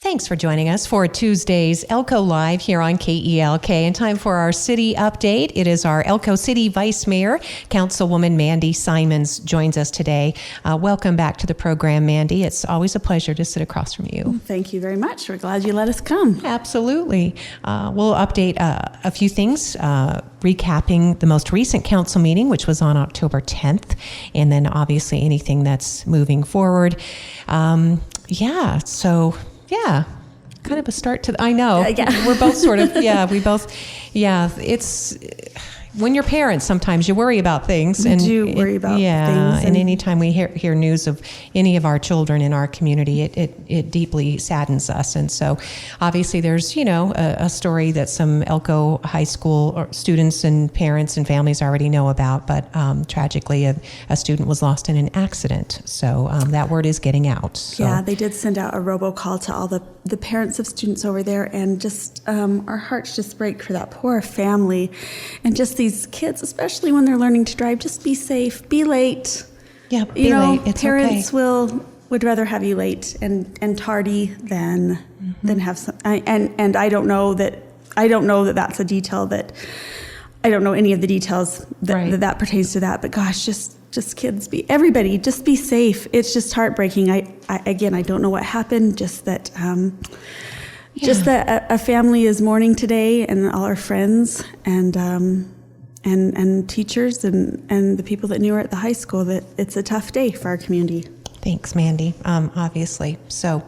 Thanks for joining us for Tuesday's Elko Live here on KELK. And time for our city update. It is our Elko City Vice Mayor, Councilwoman Mandy Simons, joins us today. Welcome back to the program, Mandy. It's always a pleasure to sit across from you. Thank you very much. We're glad you let us come. Absolutely. We'll update a few things, recapping the most recent council meeting, which was on October 10th, and then obviously anything that's moving forward. Kind of a start to, I know, we're both sort of, it's, when you're parents, sometimes you worry about things. We do worry about things. And anytime we hear news of any of our children in our community, it deeply saddens us. And so obviously there's, a story that some Elko High School students and parents and families already know about, but tragically a student was lost in an accident. So that word is getting out. So. Yeah, they did send out a robocall to all the parents of students over there, and just our hearts just break for that poor family. And just these kids, especially when they're learning to drive, just be safe, be late. Yeah, be late. It's parents okay. would rather have you late and tardy than have some. And I don't know that that's a detail that I don't know any of the details that pertains to that. But gosh, just kids, everybody, just be safe. It's just heartbreaking. I don't know what happened. Just that. Just that a family is mourning today, and all our friends and teachers and the people that knew her at the high school, that it's a tough day for our community. Thanks, Mandy. Obviously. So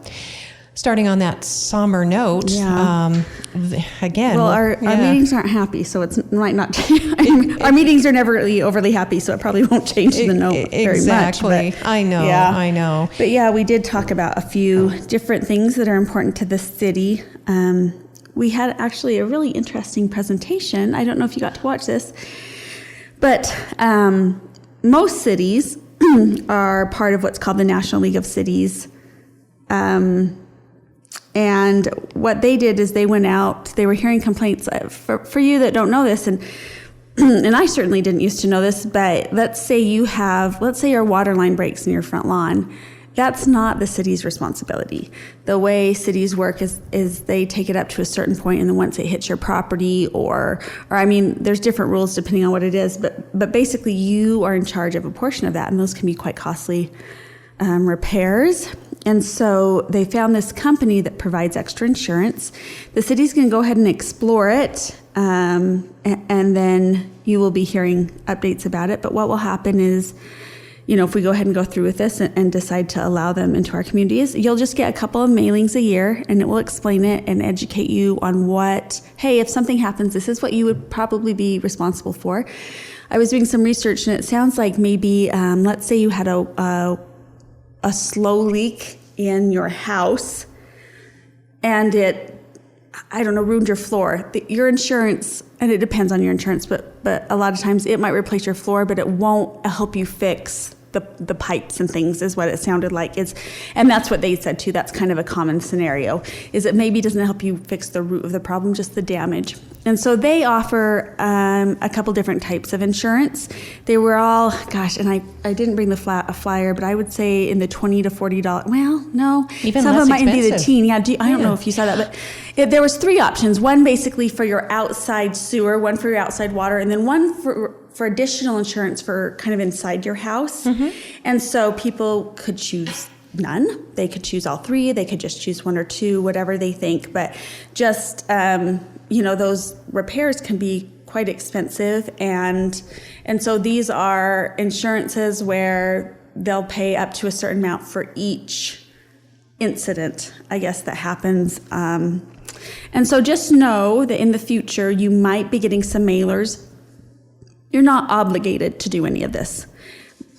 starting on that somber note, again. Well, our meetings aren't happy, so it might not. Our meetings are never really overly happy, so it probably won't change the note very much. Exactly. I know. But yeah, we did talk about a few different things that are important to the city. We had actually a really interesting presentation. I don't know if you got to watch this, but most cities are part of what's called the National League of Cities. And what they did is they went out, they were hearing complaints. For you that don't know this, and I certainly didn't used to know this, but let's say your water line breaks in your front lawn. That's not the city's responsibility. The way cities work is they take it up to a certain point, and then once it hits your property, or there's different rules depending on what it is, but basically you are in charge of a portion of that, and those can be quite costly repairs. And so they found this company that provides extra insurance. The city's going to go ahead and explore it, and then you will be hearing updates about it. But what will happen is, if we go ahead and go through with this and decide to allow them into our communities, you'll just get a couple of mailings a year, and it will explain it and educate you on if something happens, this is what you would probably be responsible for. I was doing some research, and it sounds like maybe, let's say you had a slow leak in your house, and it, ruined your floor. Your insurance, and it depends on your insurance, but a lot of times it might replace your floor, but it won't help you fix the pipes and things, is what it sounded like. And that's what they said too. That's kind of a common scenario, is it maybe doesn't help you fix the root of the problem, just the damage. And so they offer a couple different types of insurance. They were all, and I didn't bring a flyer, but I would say in the $20 to $40. Well, no, even some less of them might be the teen. Yeah, I don't know if you saw that, but there was three options. One basically for your outside sewer, one for your outside water, and then one for additional insurance for kind of inside your house. And so people could choose none. They could choose all three. They could just choose one or two, whatever they think. But just, those repairs can be quite expensive. And so these are insurances where they'll pay up to a certain amount for each incident, I guess, that happens. And so just know that in the future, you might be getting some mailers. You're not obligated to do any of this.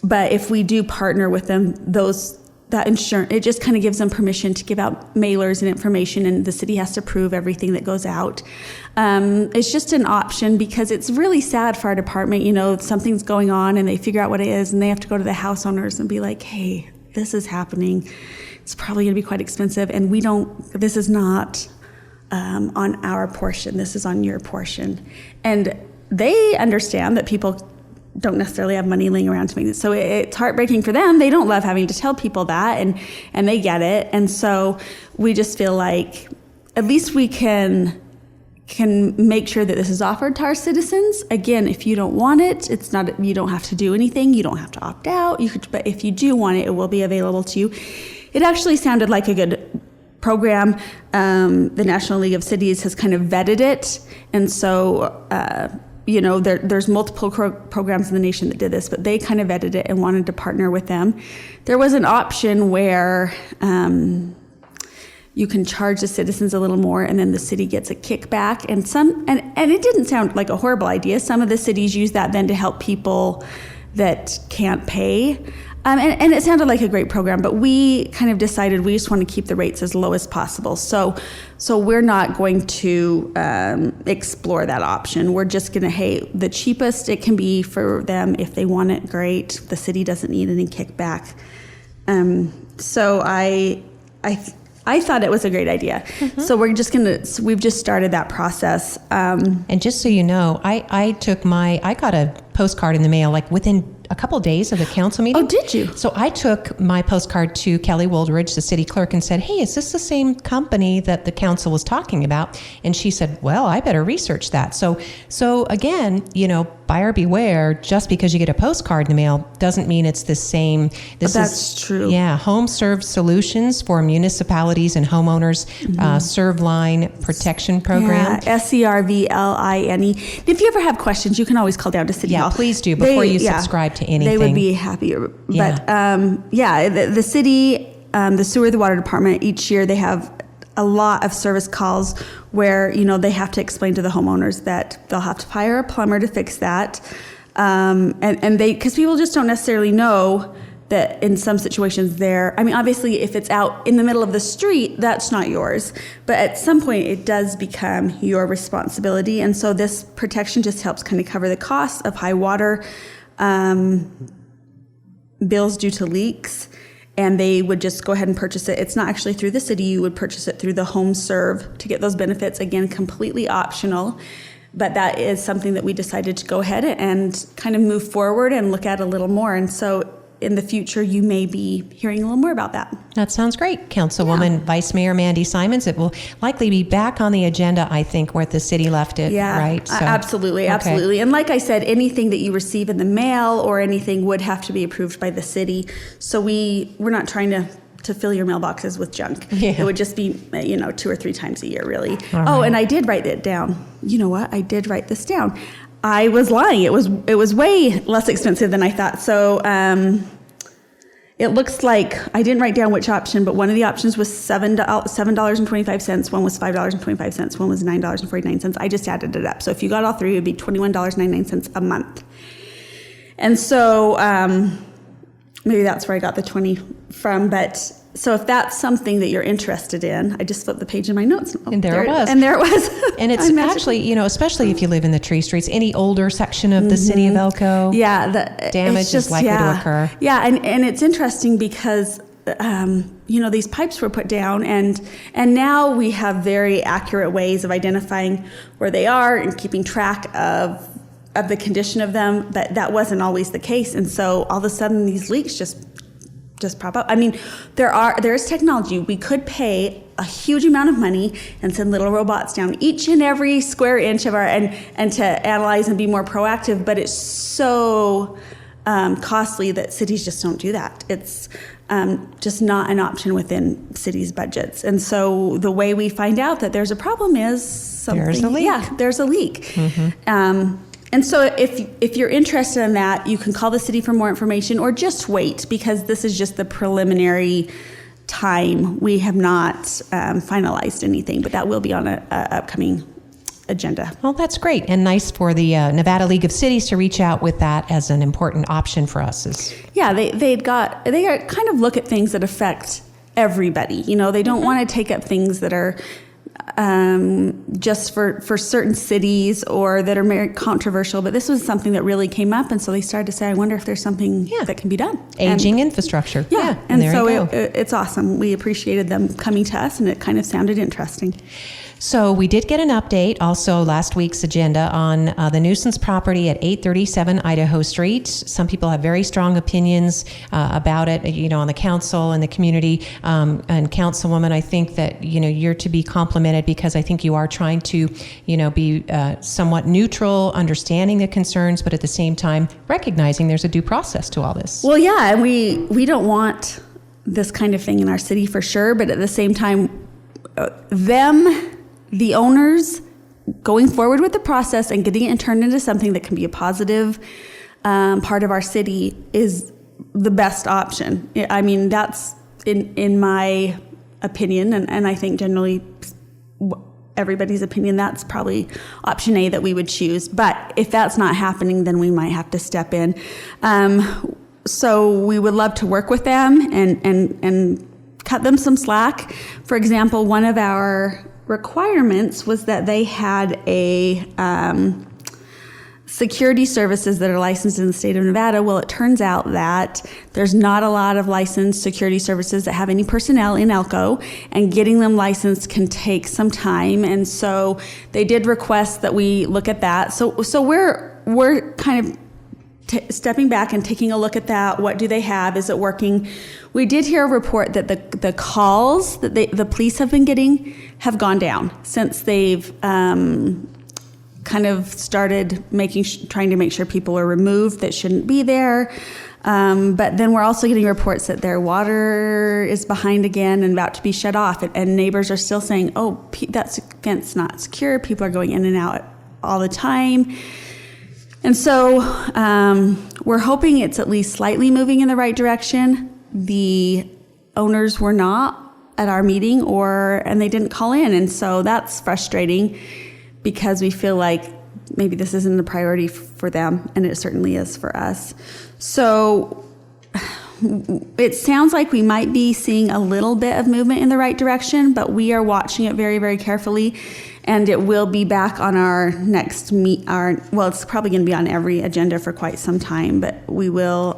But if we do partner with them, that insurance, it just kind of gives them permission to give out mailers and information, and the city has to approve everything that goes out. It's just an option, because it's really sad for our department. Something's going on and they figure out what it is, and they have to go to the house owners and be like, hey, this is happening. It's probably going to be quite expensive, and this is not on our portion. This is on your portion. And they understand that people don't necessarily have money laying around to make it. So it's heartbreaking for them. They don't love having to tell people that, and they get it. And so we just feel like at least we can make sure that this is offered to our citizens. Again, if you don't want it, it's not, you don't have to do anything. You don't have to opt out. But if you do want it, it will be available to you. It actually sounded like a good program. The National League of Cities has kind of vetted it. And so, there's multiple programs in the nation that did this, but they kind of vetted it and wanted to partner with them. There was an option where you can charge the citizens a little more, and then the city gets a kickback. And it didn't sound like a horrible idea. Some of the cities use that then to help people that can't pay. And it sounded like a great program, but we kind of decided we just want to keep the rates as low as possible. So we're not going to explore that option. We're just going to, the cheapest it can be for them. If they want it, great. The city doesn't need any kickback. So I thought it was a great idea. Mm-hmm. So we've just started that process. And just so you know, I got a postcard in the mail like within a couple of days of the council meeting. Oh, did you? So I took my postcard to Kelly Woldridge, the city clerk, and said, hey, is this the same company that the council was talking about? And she said, well, I better research that. So again, buyer beware. Just because you get a postcard in the mail doesn't mean it's the same. That's true. Yeah, Home Serve Solutions for municipalities and homeowners, Serve Line Protection Program. Yeah, SERVLINE. If you ever have questions, you can always call down to City Hall. Yeah, please do before you subscribe to anything. They would be happier. But the city, the sewer, the water department, each year they have a lot of service calls where, they have to explain to the homeowners that they'll have to hire a plumber to fix that. Because people just don't necessarily know that in some situations obviously if it's out in the middle of the street, that's not yours. But at some point it does become your responsibility. And so this protection just helps kind of cover the costs of high water bills due to leaks. And they would just go ahead and purchase it. It's not actually through the city. You would purchase it through the Home Serve to get those benefits. Again, completely optional. But that is something that we decided to go ahead and kind of move forward and look at a little more. And so in the future, you may be hearing a little more about that. That sounds great, Councilwoman Vice Mayor Mandy Simons. It will likely be back on the agenda, I think, where the city left it, right? So, absolutely. And like I said, anything that you receive in the mail or anything would have to be approved by the city. So we're not trying to fill your mailboxes with junk. Yeah. It would just be, 2 or 3 times a year, really. All right. And I did write it down. You know what? I did write this down. I was lying. It was way less expensive than I thought. So it looks like I didn't write down which option, but one of the options was $7.25. One was $5.25. One was $9.49. I just added it up. So if you got all three, it would be $21.99 a month. And so maybe that's where I got the 20 from. But so if that's something that you're interested in, I just flipped the page in my notes. And there it was. And there it was. And it's actually, especially if you live in the tree streets, any older section of the city of Elko, damage is likely to occur. Yeah, and it's interesting because, these pipes were put down and now we have very accurate ways of identifying where they are and keeping track of the condition of them, but that wasn't always the case. And so all of a sudden these leaks just pop up. I mean, there is technology. We could pay a huge amount of money and send little robots down each and every square inch of and to analyze and be more proactive, but it's so costly that cities just don't do that. It's just not an option within cities' budgets. And so the way we find out that there's a problem is something. There's a leak. Yeah, there's a leak. Mm-hmm. And so if you're interested in that, you can call the city for more information or just wait because this is just the preliminary time. We have not finalized anything, but that will be on an upcoming agenda. Well, that's great and nice for the Nevada League of Cities to reach out with that as an important option for us. Yeah, they kind of look at things that affect everybody. They don't want to take up things that are just for certain cities or that are very controversial, but this was something that really came up, and so they started to say, I wonder if there's something that can be done. Aging infrastructure. Yeah, and so it's awesome. We appreciated them coming to us, and it kind of sounded interesting. So we did get an update also last week's agenda on the nuisance property at 837 Idaho Street. Some people have very strong opinions about it, on the council and the community. And Councilwoman, I think that, you're to be complimented because I think you are trying to, be somewhat neutral, understanding the concerns, but at the same time recognizing there's a due process to all this. Well, yeah, and we don't want this kind of thing in our city for sure, but at the same time, the owners going forward with the process and getting it turned into something that can be a positive part of our city is the best option. I mean, that's in my opinion, and I think generally everybody's opinion, that's probably option A that we would choose. But if that's not happening, then we might have to step in. So we would love to work with them and cut them some slack. For example, one of our requirements was that they had a security services that are licensed in the state of Nevada. Well, it turns out that there's not a lot of licensed security services that have any personnel in Elko, and getting them licensed can take some time. And so they did request that we look at that. So we're kind of stepping back and taking a look at that. What do they have? Is it working? We did hear a report that the calls that the police have been getting have gone down since they've kind of started trying to make sure people are removed that shouldn't be there. But then we're also getting reports that their water is behind again and about to be shut off. And neighbors are still saying, oh, that fence not secure. People are going in and out all the time. And so we're hoping it's at least slightly moving in the right direction. The owners were not at our meeting and they didn't call in. And so that's frustrating because we feel like maybe this isn't a priority for them, and it certainly is for us. So it sounds like we might be seeing a little bit of movement in the right direction, but we are watching it very, very carefully. And it will be back on our next it's probably going to be on every agenda for quite some time, but we will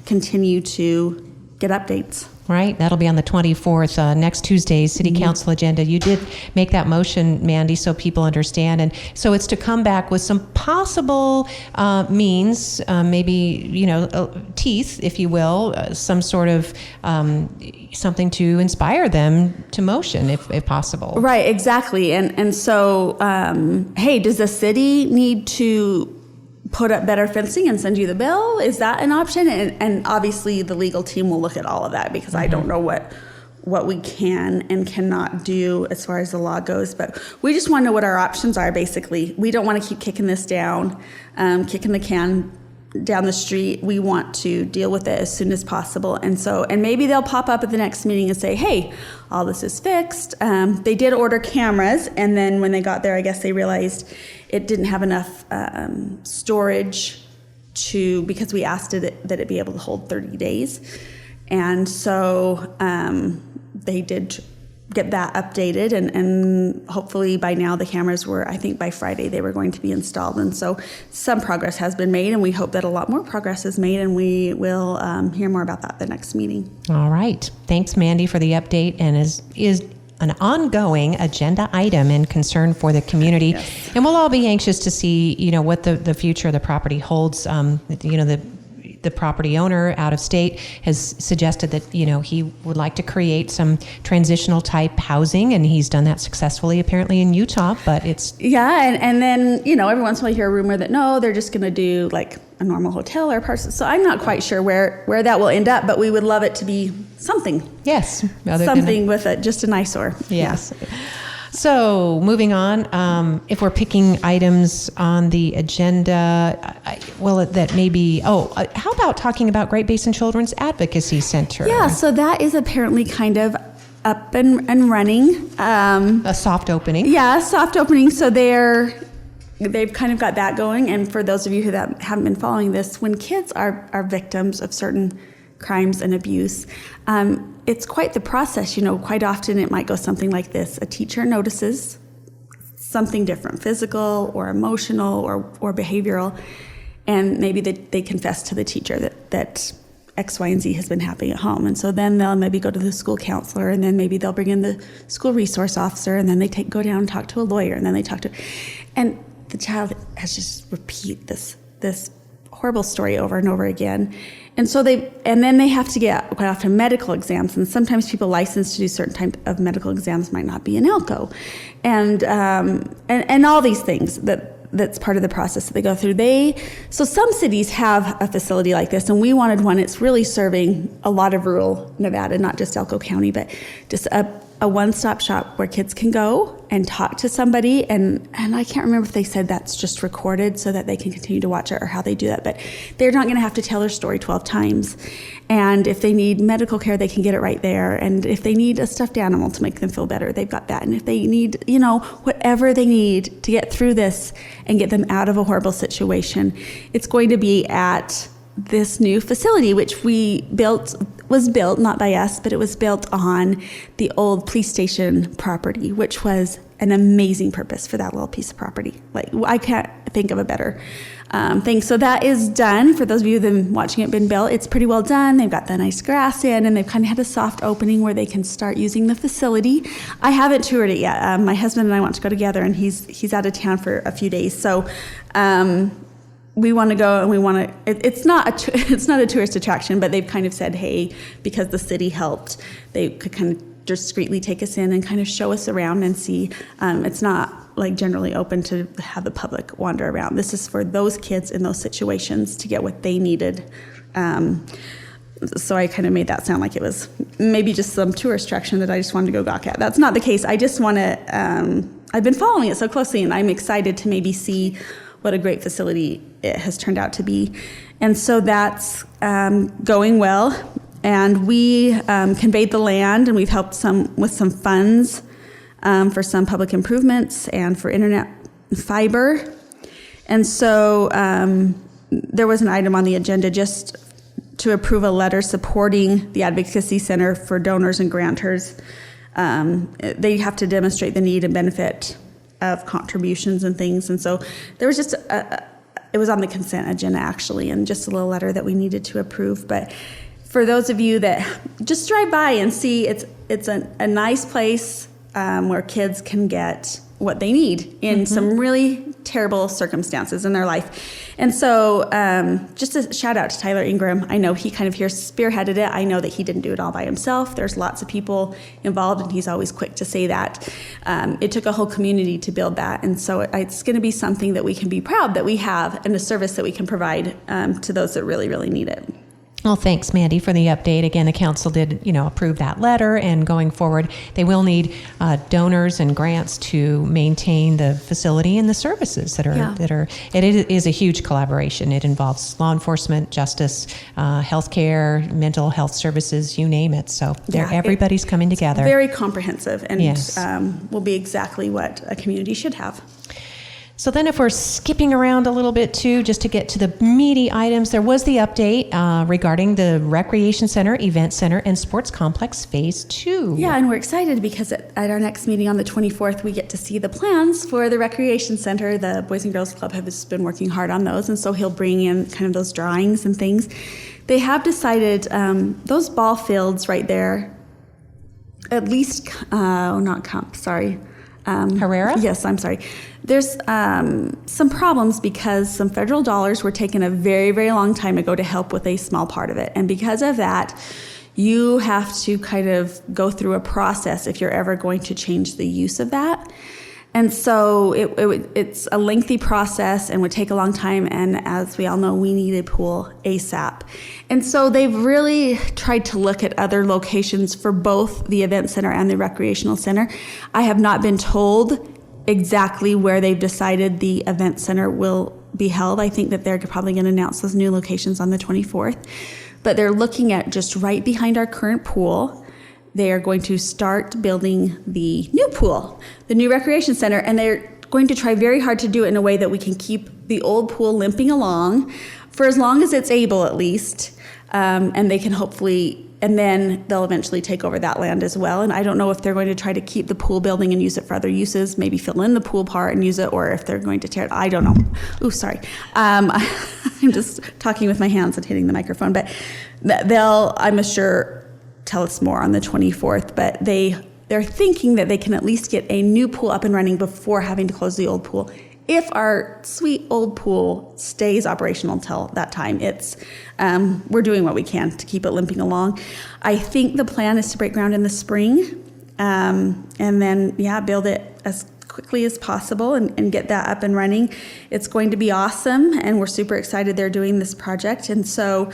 continue to get updates. Right, that'll be on the 24th, next Tuesday's City Council agenda. You did make that motion, Mandy, so people understand. And so it's to come back with some possible means, maybe, teeth, if you will, some sort of something to inspire them to motion, if possible. Right, exactly. And so, hey, does the city need to put up better fencing and send you the bill? Is that an option? And obviously the legal team will look at all of that because I don't know what we can and cannot do as far as the law goes, but we just want to know what our options are. Basically, we don't want to keep kicking this down, kicking the can down the street. We want to deal with it as soon as possible. And maybe they'll pop up at the next meeting and say, hey, all this is fixed. They did order cameras, and then when they got there, I guess they realized it didn't have enough storage because we asked that it be able to hold 30 days. And so they did get that updated, and hopefully by now the cameras I think by Friday they were going to be installed. And so some progress has been made, and we hope that a lot more progress is made, and we will hear more about that at the next meeting. All right. Thanks, Mandy, for the update, and is an ongoing agenda item and concern for the community. Yes. And we'll all be anxious to see, what the future of the property holds. The property owner out of state has suggested that, he would like to create some transitional type housing, and he's done that successfully apparently in Utah, but it's... Yeah, and then, every once in a while you hear a rumor that, no, they're just going to do like a normal hotel or parcel. So I'm not quite sure where that will end up, but we would love it to be something. Yes. Something with just an eyesore. Yes. Yeah. So moving on, if we're picking items on the agenda, that may be, how about talking about Great Basin Children's Advocacy Center? Yeah, so that is apparently kind of up and running. A soft opening. Yeah, soft opening. So they've kind of got that going. And for those of you who haven't been following this, when kids are victims of certain crimes and abuse, it's quite the process. Quite often it might go something like this. A teacher notices something different, physical or emotional or behavioral, and maybe they confess to the teacher that X, Y, and Z has been happening at home. And so then they'll maybe go to the school counselor, and then maybe they'll bring in the school resource officer, and then they go down and talk to a lawyer, and then they talk to, and the child has just repeat this horrible story over and over again. And so then they have to get quite often medical exams, and sometimes people licensed to do certain types of medical exams might not be in Elko, and all these things that's part of the process that they go through. So some cities have a facility like this, and we wanted one. It's really serving a lot of rural Nevada, not just Elko County, but just a one-stop shop where kids can go and talk to somebody. And I can't remember if they said that's just recorded so that they can continue to watch it or how they do that, but they're not going to have to tell their story 12 times. And if they need medical care, they can get it right there. And if they need a stuffed animal to make them feel better, they've got that. And if they need, whatever they need to get through this and get them out of a horrible situation, it's going to be at this new facility, which was built not by us, but it was built on the old police station property, which was an amazing purpose for that little piece of property. Like, I can't think of a better thing. So that is done. For those of you that have been watching it been built, it's pretty well done. They've got the nice grass in, and they've kind of had a soft opening where they can start using the facility. I haven't toured it yet. My husband and I want to go together, and he's out of town for a few days. So we want to go, and it's not a tourist attraction, but they've kind of said, hey, because the city helped, they could kind of discreetly take us in and kind of show us around and see. It's not like generally open to have the public wander around. This is for those kids in those situations to get what they needed. So I kind of made that sound like it was maybe just some tourist attraction that I just wanted to go gawk at. That's not the case. I just want to, I've been following it so closely, and I'm excited to maybe see what a great facility it has turned out to be. And so that's going well. And we conveyed the land, and we've helped with some funds for some public improvements and for internet fiber. And so there was an item on the agenda just to approve a letter supporting the Advocacy Center for donors and grantors. They have to demonstrate the need and benefit of contributions and things. And so there was just it was on the consent agenda actually, and just a little letter that we needed to approve. But for those of you that just drive by and see, it's a nice place where kids can get what they need in some really terrible circumstances in their life. And so just a shout out to Tyler Ingram. I know he kind of here spearheaded it. I know that he didn't do it all by himself. There's lots of people involved, and he's always quick to say that. It took a whole community to build that. And so it's going to be something that we can be proud that we have, and a service that we can provide to those that really, really need it. Well, thanks, Mandy, for the update. Again, the council did, approve that letter, and going forward, they will need donors and grants to maintain the facility and the services that are. It is a huge collaboration. It involves law enforcement, justice, healthcare, mental health services, you name it. So everybody's coming together. Very comprehensive, and will be exactly what a community should have. So then if we're skipping around a little bit too, just to get to the meaty items, there was the update regarding the Recreation Center, Event Center, and Sports Complex Phase 2. Yeah, and we're excited because at our next meeting on the 24th, we get to see the plans for the Recreation Center. The Boys and Girls Club has been working hard on those, and so he'll bring in kind of those drawings and things. They have decided those ball fields right there, at least, Herrera? Yes, I'm sorry. There's some problems because some federal dollars were taken a very, very long time ago to help with a small part of it. And because of that, you have to kind of go through a process if you're ever going to change the use of that. And so it's a lengthy process and would take a long time. And as we all know, we need a pool ASAP. And so they've really tried to look at other locations for both the event center and the recreational center. I have not been told exactly where they've decided the event center will be held. I think that they're probably going to announce those new locations on the 24th. But they're looking at just right behind our current pool. They are going to start building the new pool, the new recreation center, and they're going to try very hard to do it in a way that we can keep the old pool limping along for as long as it's able, at least, and they can hopefully and then they'll eventually take over that land as well. And I don't know if they're going to try to keep the pool building and use it for other uses, maybe fill in the pool part and use it, or if they're going to tear it. I don't know. Ooh, sorry. I'm just talking with my hands and hitting the microphone. But they'll, I'm sure, tell us more on the 24th. But they're thinking that they can at least get a new pool up and running before having to close the old pool. If our sweet old pool stays operational until that time, we're doing what we can to keep it limping along. I think the plan is to break ground in the spring, and then, build it as quickly as possible and get that up and running. It's going to be awesome, and we're super excited they're doing this project. And so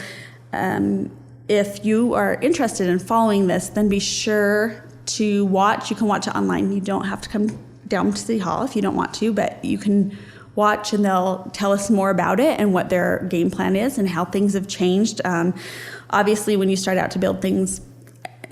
if you are interested in following this, then be sure to watch. You can watch it online. You don't have to come down to City Hall if you don't want to, but you can watch and they'll tell us more about it and what their game plan is and how things have changed. Obviously, when you start out to build things,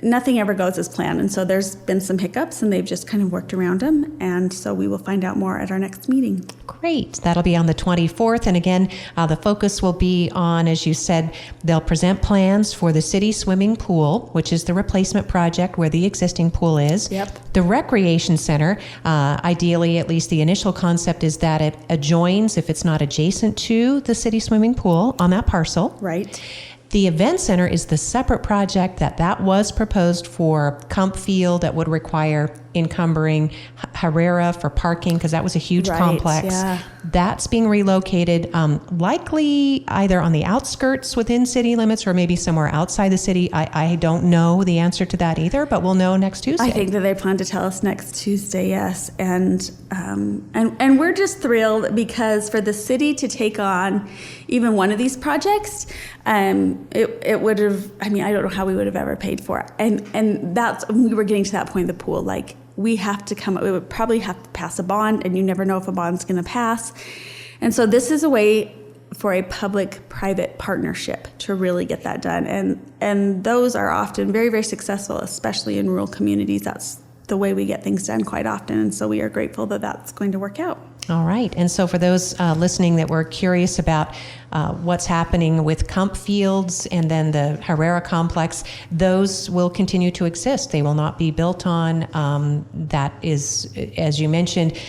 nothing ever goes as planned. And so there's been some hiccups and they've just kind of worked around them. And so we will find out more at our next meeting. Great. That'll be on the 24th. And again, the focus will be on, as you said, they'll present plans for the city swimming pool, which is the replacement project where the existing pool is. Yep. The recreation center, ideally, at least the initial concept is that it adjoins, if it's not adjacent to the city swimming pool on that parcel. Right. The event center is the separate project that was proposed for Kump Field that would require encumbering Herrera for parking because that was a huge complex. Yeah. That's being relocated, likely either on the outskirts within city limits or maybe somewhere outside the city. I don't know the answer to that either, but we'll know next Tuesday. I think that they plan to tell us next Tuesday, yes. And we're just thrilled because for the city to take on even one of these projects, it would have, I don't know how we would have ever paid for it. And that's, we were getting to that point in the pool, like we would probably have to pass a bond and you never know if a bond's going to pass. And so this is a way for a public-private partnership to really get that done. And those are often very, very successful, especially in rural communities. That's the way we get things done quite often. And so we are grateful that that's going to work out. All right. And so for those listening that were curious about what's happening with Kump Fields and then the Herrera complex, those will continue to exist. They will not be built on. That is, as you mentioned,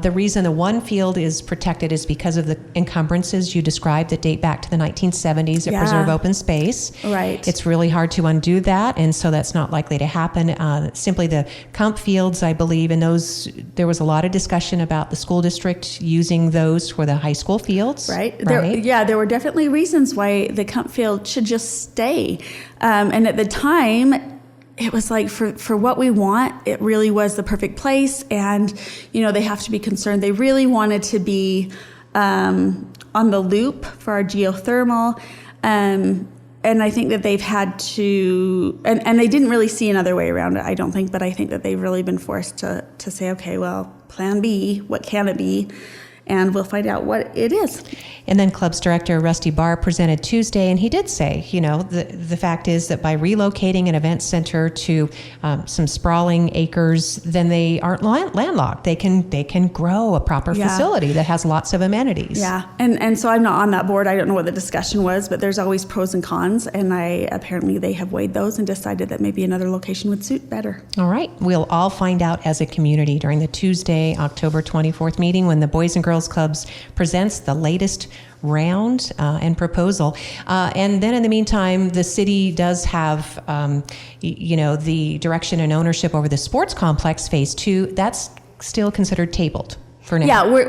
the reason the one field is protected is because of the encumbrances you described that date back to the 1970s that preserve open space. Right. It's really hard to undo that, and so that's not likely to happen. Simply the Kump Fields, I believe, and those, there was a lot of discussion about the school district using those for the high school fields. Right. There were definitely reasons why the Kump Field should just stay. And at the time, it was like for what we want, it really was the perfect place. And, they have to be concerned. They really wanted to be on the loop for our geothermal. And I think that they've had to, and they didn't really see another way around it, I don't think, but I think that they've really been forced to say, okay, well, plan B, what can it be? And we'll find out what it is. And then Clubs Director Rusty Barr presented Tuesday, and he did say, the fact is that by relocating an event center to some sprawling acres, then they aren't landlocked. They can grow a proper facility that has lots of amenities. Yeah, and so I'm not on that board. I don't know what the discussion was, but there's always pros and cons, and apparently they have weighed those and decided that maybe another location would suit better. All right. We'll all find out as a community during the Tuesday, October 24th meeting when the Boys and Girls Clubs presents the latest round and proposal. And then in the meantime, the city does have, the direction and ownership over the sports complex phase 2. That's still considered tabled for now. Yeah,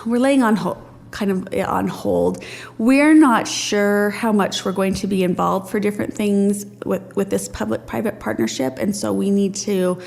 we're laying on hold. Kind of on hold. We're not sure how much we're going to be involved for different things with this public-private partnership, and so we need to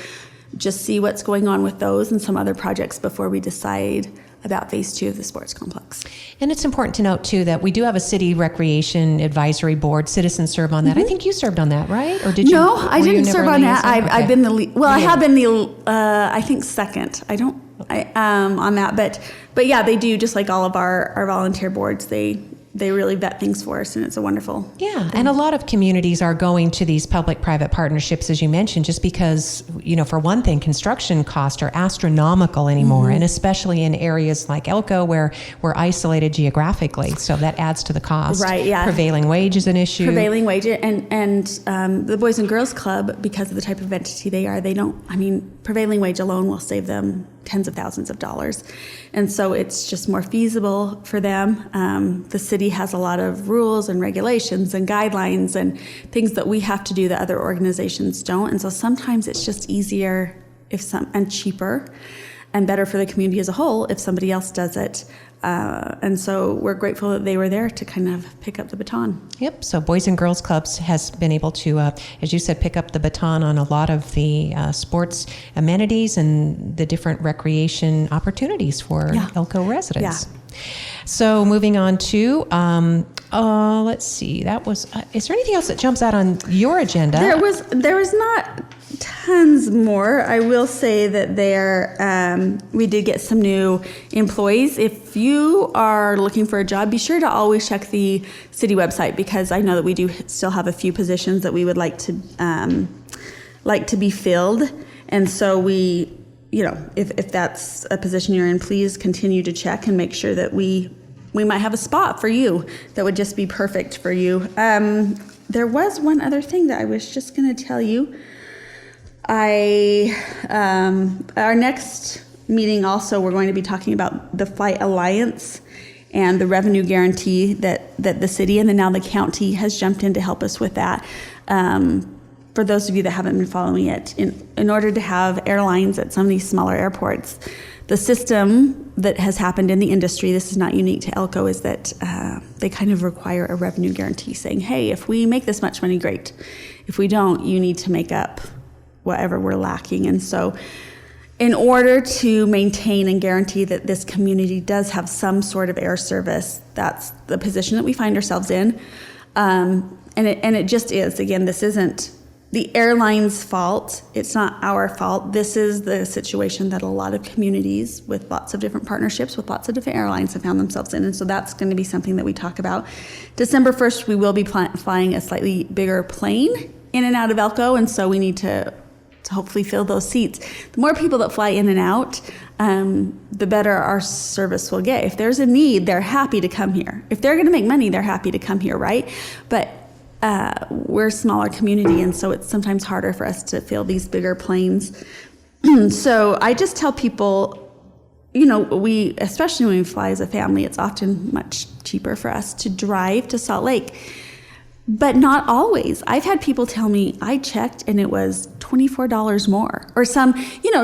just see what's going on with those and some other projects before we decide about phase 2 of the sports complex. And it's important to note, too, that we do have a city recreation advisory board. Citizens serve on that. I think you served on that, right? Or did you? No, I didn't serve on that. I've been the lead. Well, I have been the, I think, second. On that. But yeah, they do, just like all of our volunteer boards, they they really vet things for us, and it's a wonderful Yeah, and a lot of communities are going to these public-private partnerships, as you mentioned, just because, for one thing, construction costs are astronomical anymore, and especially in areas like Elko where we're isolated geographically, so that adds to the cost. Right, yeah. Prevailing wage is an issue. Prevailing wage, and the Boys and Girls Club, because of the type of entity they are, prevailing wage alone will save them tens of thousands of dollars. And so it's just more feasible for them. The city has a lot of rules and regulations and guidelines and things that we have to do that other organizations don't. And so sometimes it's just easier and cheaper and better for the community as a whole if somebody else does it. And so we're grateful that they were there to kind of pick up the baton. Yep. So Boys and Girls Clubs has been able to, as you said, pick up the baton on a lot of the sports amenities and the different recreation opportunities for Elko residents. Yeah. So moving on to, let's see, that was, is there anything else that jumps out on your agenda? There was not tons more. I will say that we did get some new employees. If you are looking for a job, be sure to always check the city website, because I know that we do still have a few positions that we would like to be filled. And so we, if that's a position you're in, please continue to check and make sure that we might have a spot for you that would just be perfect for you. There was one other thing that I was just going to tell you. Our next meeting also, we're going to be talking about the Flight Alliance and the revenue guarantee that the city and then now the county has jumped in to help us with that. For those of you that haven't been following it, in order to have airlines at some of these smaller airports, the system that has happened in the industry, this is not unique to Elko, is that they kind of require a revenue guarantee saying, hey, if we make this much money, great. If we don't, you need to make up whatever we're lacking. And so in order to maintain and guarantee that this community does have some sort of air service, that's the position that we find ourselves in. And it just is. Again, this isn't the airline's fault. It's not our fault. This is the situation that a lot of communities with lots of different partnerships with lots of different airlines have found themselves in. And so that's going to be something that we talk about. December 1st, we will be flying a slightly bigger plane in and out of Elko. And so we need to hopefully fill those seats. The more people that fly in and out, the better our service will get. If there's a need, they're happy to come here. If they're going to make money, they're happy to come here, right? But we're a smaller community, and so it's sometimes harder for us to fill these bigger planes. So I just tell people, especially when we fly as a family, it's often much cheaper for us to drive to Salt Lake. But not always. I've had people tell me, I checked and it was $24 more, or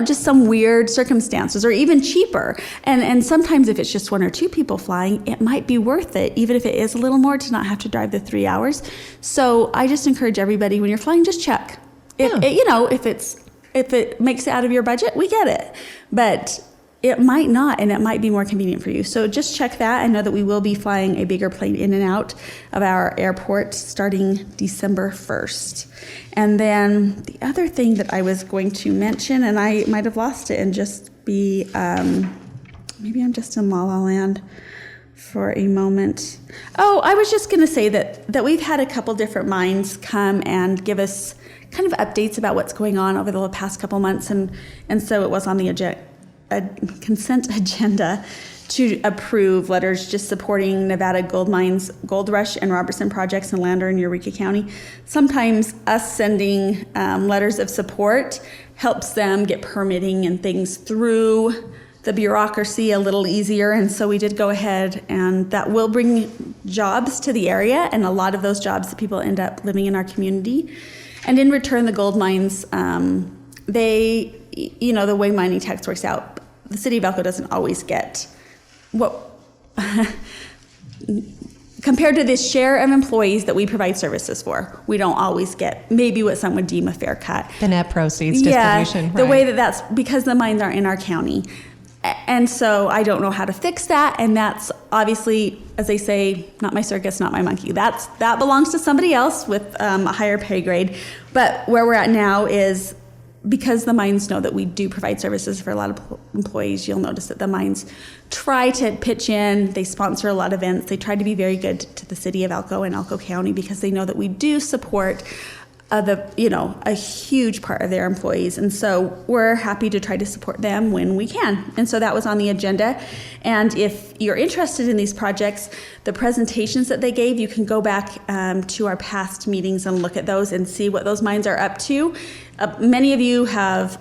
just some weird circumstances, or even cheaper. And sometimes if it's just one or two people flying, it might be worth it, even if it is a little more, to not have to drive the 3 hours. So I just encourage everybody, when you're flying, just check. If it makes it out of your budget, we get it. But it might not, and it might be more convenient for you. So just check that. I know that we will be flying a bigger plane in and out of our airport starting December 1st. And then the other thing that I was going to mention, and I might have lost it and just be, maybe I'm just in La La Land for a moment. Oh, I was just going to say that we've had a couple different minds come and give us kind of updates about what's going on over the past couple months. And so it was on the a consent agenda to approve letters just supporting Nevada Gold Mines, Gold Rush, and Robertson projects in Lander and Eureka County. Sometimes us sending letters of support helps them get permitting and things through the bureaucracy a little easier, and so we did go ahead, and that will bring jobs to the area, and a lot of those jobs that people end up living in our community. And in return, the gold mines, the way mining tax works out, the city of Elko doesn't always get what, compared to this share of employees that we provide services for, we don't always get maybe what some would deem a fair cut. The net proceeds distribution. Yeah, the way that's because the mines are in our county. And so I don't know how to fix that, and that's obviously, as they say, not my circus, not my monkey. That belongs to somebody else with a higher pay grade. But where we're at now is because the mines know that we do provide services for a lot of employees, you'll notice that the mines try to pitch in. They sponsor a lot of events. They try to be very good to the city of Elko and Elko County because they know that we do support a huge part of their employees. And so we're happy to try to support them when we can. And so that was on the agenda. And if you're interested in these projects, the presentations that they gave, you can go back to our past meetings and look at those and see what those mines are up to. Many of you have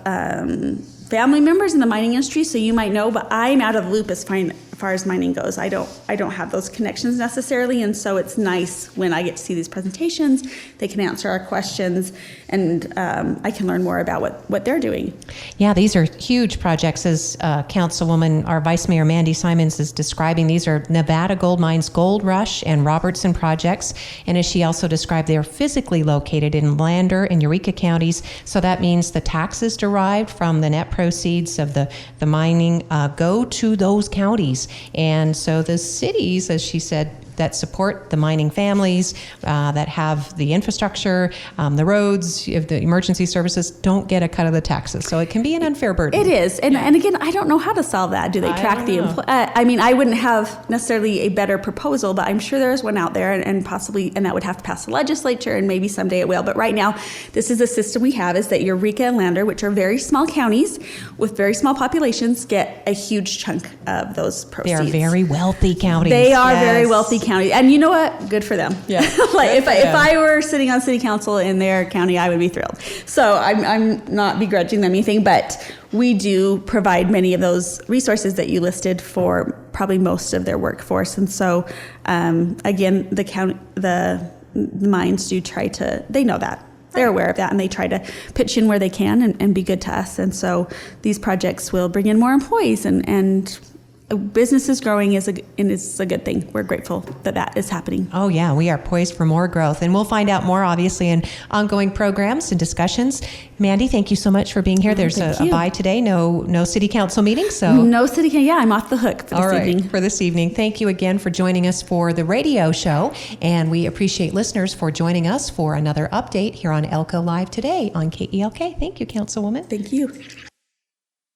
family members in the mining industry, so you might know, but I'm out of the loop as far as mining goes. I don't have those connections necessarily, and so it's nice when I get to see these presentations. They can answer our questions, and I can learn more about what they're doing. Yeah, these are huge projects, as Councilwoman, our Vice Mayor Mandy Simons is describing. These are Nevada Gold Mines Gold Rush and Robertson projects, and as she also described, they are physically located in Lander and Eureka counties, so that means the taxes derived from the net proceeds of the mining go to those counties. And so the cities, as she said, that support the mining families, that have the infrastructure, the roads, the emergency services, don't get a cut of the taxes. So it can be an unfair burden. It is. And again, I don't know how to solve that. Do they track the I mean, I wouldn't have necessarily a better proposal, but I'm sure there is one out there, and possibly, and that would have to pass the legislature, and maybe someday it will. But right now, this is the system we have, is that Eureka and Lander, which are very small counties with very small populations, get a huge chunk of those proceeds. They are very wealthy counties. They are very wealthy counties. And you know what? Good for them. Yeah. Like if I were sitting on city council in their county, I would be thrilled. So I'm not begrudging them anything, but we do provide many of those resources that you listed for probably most of their workforce. And so again, the mines do try to, they know that. They're aware of that, and they try to pitch in where they can and be good to us. And so these projects will bring in more employees, and business is growing, and it's a good thing. We're grateful that is happening. Oh, yeah. We are poised for more growth. And we'll find out more, obviously, in ongoing programs and discussions. Mandy, thank you so much for being here. There's a bye today. No city council meeting. So no city council. Yeah, I'm off the hook for this evening. For this evening. Thank you again for joining us for the radio show. And we appreciate listeners for joining us for another update here on Elko Live today on KELK. Thank you, Councilwoman. Thank you.